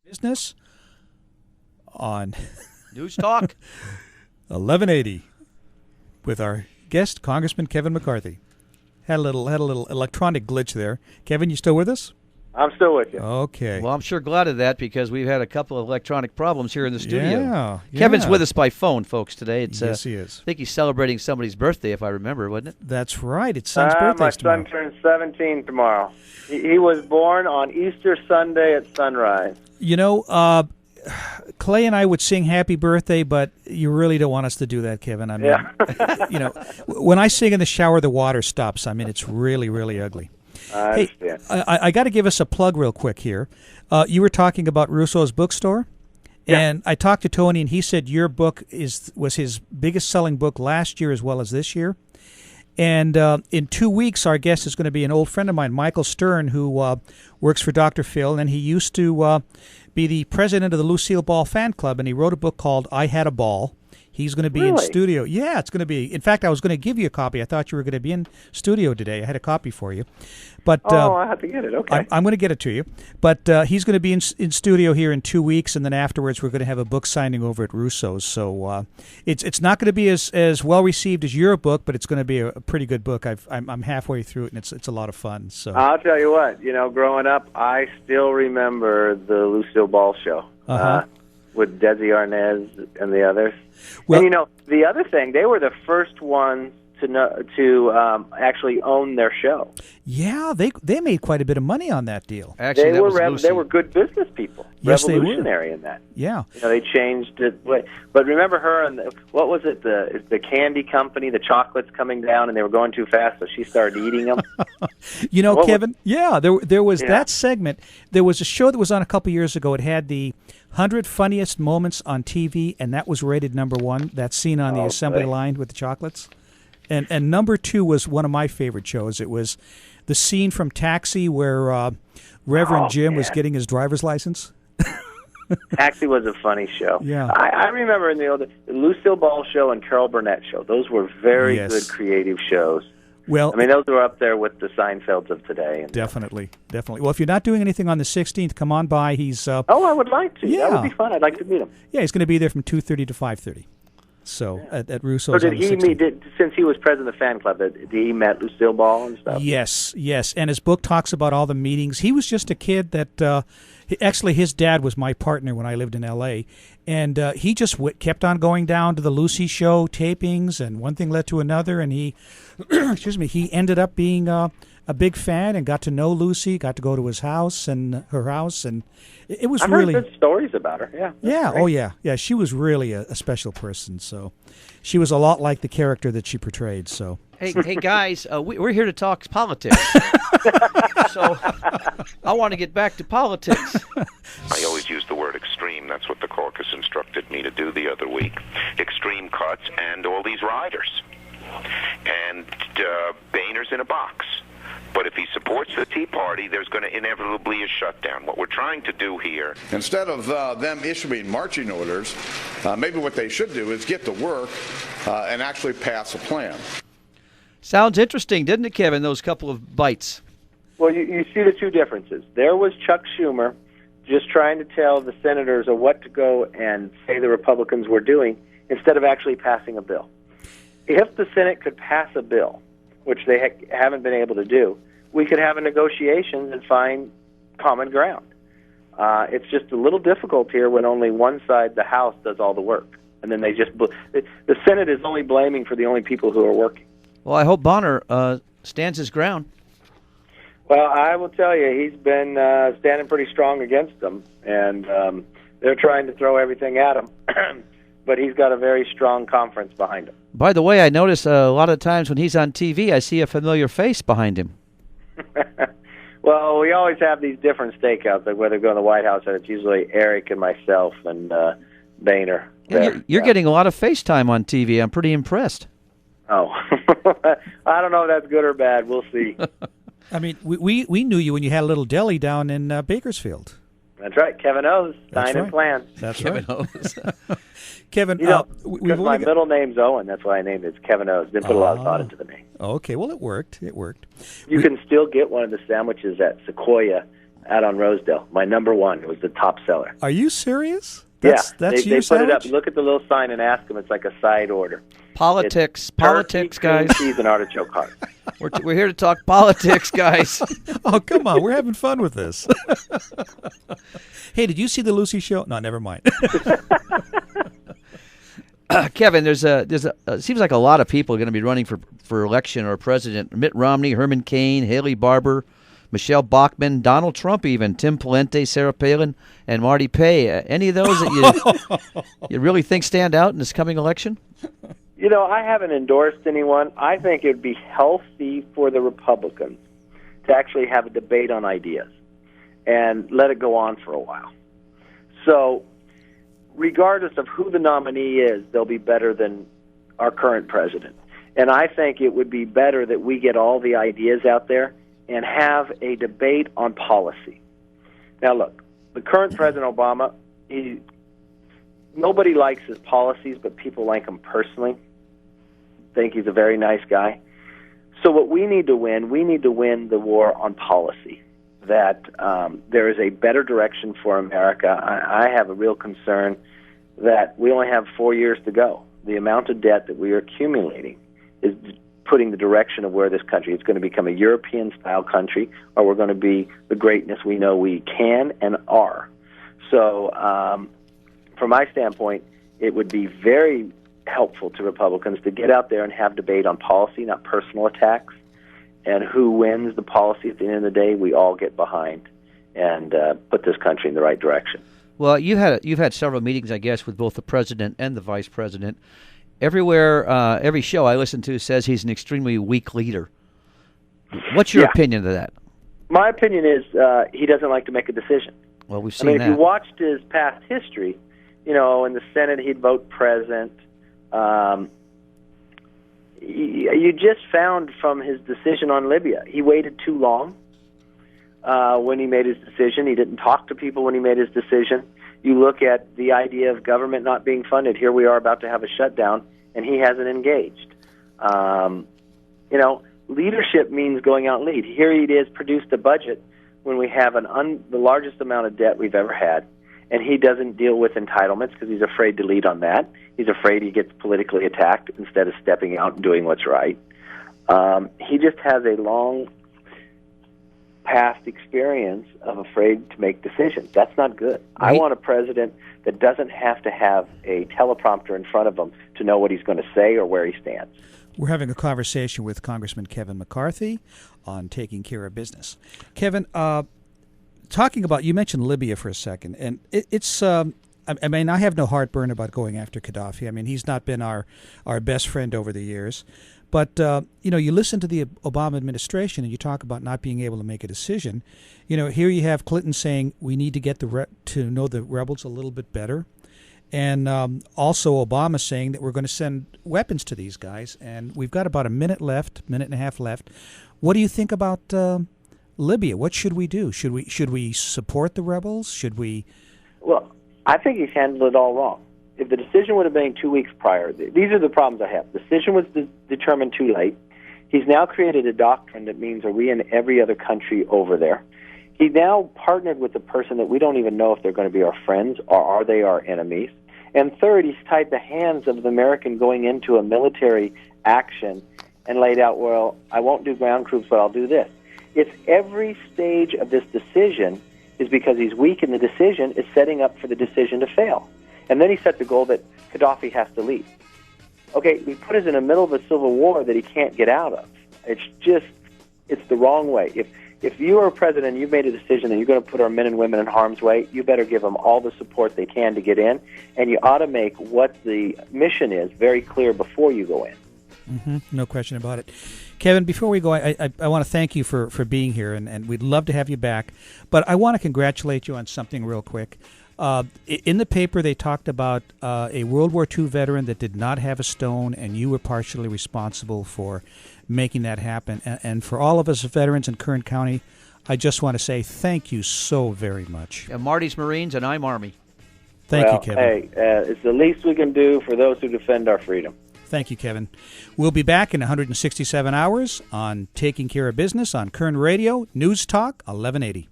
Business on Newstalk 1180 with our guest, Congressman Kevin McCarthy. Had a little electronic glitch there. Kevin, you still with us? I'm still with you. Okay. Well, I'm sure glad of that because we've had a couple of electronic problems here in the studio. Yeah. Kevin's with us by phone, folks, today. It's, yes, he is. I think he's celebrating somebody's birthday, if I remember, wasn't it? That's right. It's son's birthday My tomorrow. son turns 17 tomorrow. He was born on Easter Sunday at sunrise. You know, Clay and I would sing happy birthday, but you really don't want us to do that, Kevin. I mean, you know, when I sing in the shower, the water stops. I mean, it's really, really ugly. I understand. I got to give us a plug real quick here. You were talking about Russo's bookstore, and I talked to Tony, and he said your book was his biggest selling book last year as well as this year. And in 2 weeks, our guest is going to be an old friend of mine, Michael Stern, who works for Dr. Phil, and he used to be the president of the Lucille Ball fan club, and he wrote a book called I Had a Ball. He's going to be in studio. Yeah, it's going to be. In fact, I was going to give you a copy. I thought you were going to be in studio today. I had a copy for you. But I have to get it. Okay. I'm going to get it to you. But he's going to be in studio here in 2 weeks, and then afterwards we're going to have a book signing over at Russo's. So it's not going to be as well received as your book, but it's going to be a pretty good book. I'm halfway through it, and it's a lot of fun. So I'll tell you what. You know, growing up, I still remember the Lucille Ball show with Desi Arnaz and the others. Well, and you know, the other thing, they were the first ones to actually own their show. Yeah, they made quite a bit of money on that deal. Actually, they were good business people. Yes, revolutionary they were. in that. Yeah. You know, they changed it. But remember her and what was it? The candy company, the chocolates coming down, and they were going too fast, so she started eating them. You know, Kevin. There was that segment. There was a show that was on a couple years ago. It had the 100 funniest moments on TV, and that was rated number 1. That scene on the assembly line with the chocolates. And number 2 was one of my favorite shows. It was the scene from Taxi where Reverend Jim was getting his driver's license. Taxi was a funny show. Yeah. I remember in the Lucille Ball show and Carol Burnett show. Those were very good creative shows. Well, I mean, those were up there with the Seinfelds of today. Definitely. Well, if you're not doing anything on the 16th, come on by. He's I would like to. Yeah. That would be fun. I'd like to meet him. Yeah, he's going to be there from 2:30 to 5:30. So at Russo's. So since he was president of the fan club, did he met Lucille Ball and stuff? Yes. And his book talks about all the meetings. He was just a kid that, actually his dad was my partner when I lived in L.A., and he just kept on going down to the Lucy show tapings, and one thing led to another, and he, he ended up being a big fan and got to know Lucy, got to go to his house and her house, and it was I've really heard good stories about her. Yeah. Yeah. Great. Oh, yeah. Yeah. She was really a special person. So, she was a lot like the character that she portrayed. So, hey guys, we're here to talk politics. So, I want to get back to politics. I always use the word extreme. That's what the caucus instructed me to do the other week. Extreme cuts and all these riders. And Boehner's in a box. But if he supports the Tea Party, there's going to inevitably be a shutdown. What we're trying to do here... Instead of them issuing marching orders, maybe what they should do is get to work and actually pass a plan. Sounds interesting, didn't it, Kevin, those couple of bites? Well, you see the two differences. There was Chuck Schumer just trying to tell the senators what to go and say the Republicans were doing instead of actually passing a bill. If the Senate could pass a bill, which they haven't been able to do, we could have a negotiation and find common ground. It's just a little difficult here when only one side, the House, does all the work. And then the Senate is only blaming for the only people who are working. Well, I hope Bonner stands his ground. Well, I will tell you, he's been standing pretty strong against them, and they're trying to throw everything at him. But he's got a very strong conference behind him. By the way, I notice a lot of times when he's on TV, I see a familiar face behind him. Well, we always have these different stakeouts, like whether we go in the White House, and it's usually Eric and myself and Boehner. Yeah, you're getting a lot of FaceTime on TV. I'm pretty impressed. Oh, I don't know if that's good or bad. We'll see. I mean, we knew you when you had a little deli down in Bakersfield. That's right. Kevin O's, Sign and Plan. That's Kevin right. O's. Kevin, because my middle name's Owen, that's why I named it. It's Kevin O's. Didn't put a lot of thought into the name. Okay, well, it worked. You can still get one of the sandwiches at Sequoia out on Rosedale. My number one. It was the top seller. Are you serious? That's your they put it sandwich? up. Look at the little sign and ask them. It's like a side order. Politics, Turkey, guys. cream cheese, and artichoke heart. We're here to talk politics, guys. Oh, come on. We're having fun with this. Hey, did you see the Lucy show? No, never mind. Kevin, there's seems like a lot of people are going to be running for election or president. Mitt Romney, Herman Cain, Haley Barbour, Michelle Bachmann, Donald Trump even, Tim Pawlenty, Sarah Palin, and Marty Pay. Any of those that you really think stand out in this coming election? You know, I haven't endorsed anyone. I think it would be healthy for the Republicans to actually have a debate on ideas and let it go on for a while. So, regardless of who the nominee is, they'll be better than our current president. And I think it would be better that we get all the ideas out there and have a debate on policy. Now, look, the current President Obama, nobody likes his policies, but people like him personally. Think he's a very nice guy. So what we need to win the war on policy, that there is a better direction for America. I have a real concern that we only have 4 years to go. The amount of debt that we are accumulating is putting the direction of where this country is going to become a European-style country, or we're going to be the greatness we know we can and are. So from my standpoint, it would be very helpful to Republicans to get out there and have debate on policy, not personal attacks, and who wins the policy at the end of the day, we all get behind and put this country in the right direction. Well, you've had several meetings, I guess, with both the president and the vice president. Everywhere, every show I listen to says he's an extremely weak leader. What's your opinion of that? My opinion is he doesn't like to make a decision. Well, we've seen that. If you watched his past history, you know, in the Senate he'd vote present. You just found from his decision on Libya, he waited too long when he made his decision. He didn't talk to people when he made his decision. You look at the idea of government not being funded. Here we are about to have a shutdown, and he hasn't engaged. You know, leadership means going out and lead. Here he is, produced a budget when we have the largest amount of debt we've ever had, and he doesn't deal with entitlements because he's afraid to lead on that. He's afraid he gets politically attacked instead of stepping out and doing what's right. He just has a long past experience of afraid to make decisions. That's not good. Right. I want a president that doesn't have to have a teleprompter in front of him to know what he's going to say or where he stands. We're having a conversation with Congressman Kevin McCarthy on taking care of business. Kevin, talking about, you mentioned Libya for a second, and it's I mean, I have no heartburn about going after Gaddafi. I mean, he's not been our best friend over the years. But, you know, you listen to the Obama administration and you talk about not being able to make a decision. You know, here you have Clinton saying we need to get to know the rebels a little bit better. And also Obama saying that we're going to send weapons to these guys. And we've got about a minute and a half left. What do you think about Libya? What should we do? Should we support the rebels? Should we? Well, I think he's handled it all wrong. If the decision would have been 2 weeks prior, these are the problems I have. The decision was determined too late. He's now created a doctrine that means are we in every other country over there. He now partnered with a person that we don't even know if they're going to be our friends or are they our enemies. And third, he's tied the hands of the American going into a military action and laid out, well, I won't do ground troops, but I'll do this. It's every stage of this decision is because he's weak in the decision is setting up for the decision to fail. And then he sets a goal that Gaddafi has to leave. Okay, we put us in the middle of a civil war that he can't get out of. It's the wrong way. If you are a president and you've made a decision that you're going to put our men and women in harm's way, you better give them all the support they can to get in, and you ought to make what the mission is very clear before you go in. Mm-hmm. No question about it. Kevin, before we go, I want to thank you for being here, and we'd love to have you back. But I want to congratulate you on something real quick. In the paper, they talked about a World War II veteran that did not have a stone, and you were partially responsible for making that happen. And for all of us veterans in Kern County, I just want to say thank you so very much. Yeah, Marty's Marines, and I'm Army. Thank you, Kevin. Hey, it's the least we can do for those who defend our freedom. Thank you, Kevin. We'll be back in 167 hours on Taking Care of Business on Kern Radio Newstalk 1180.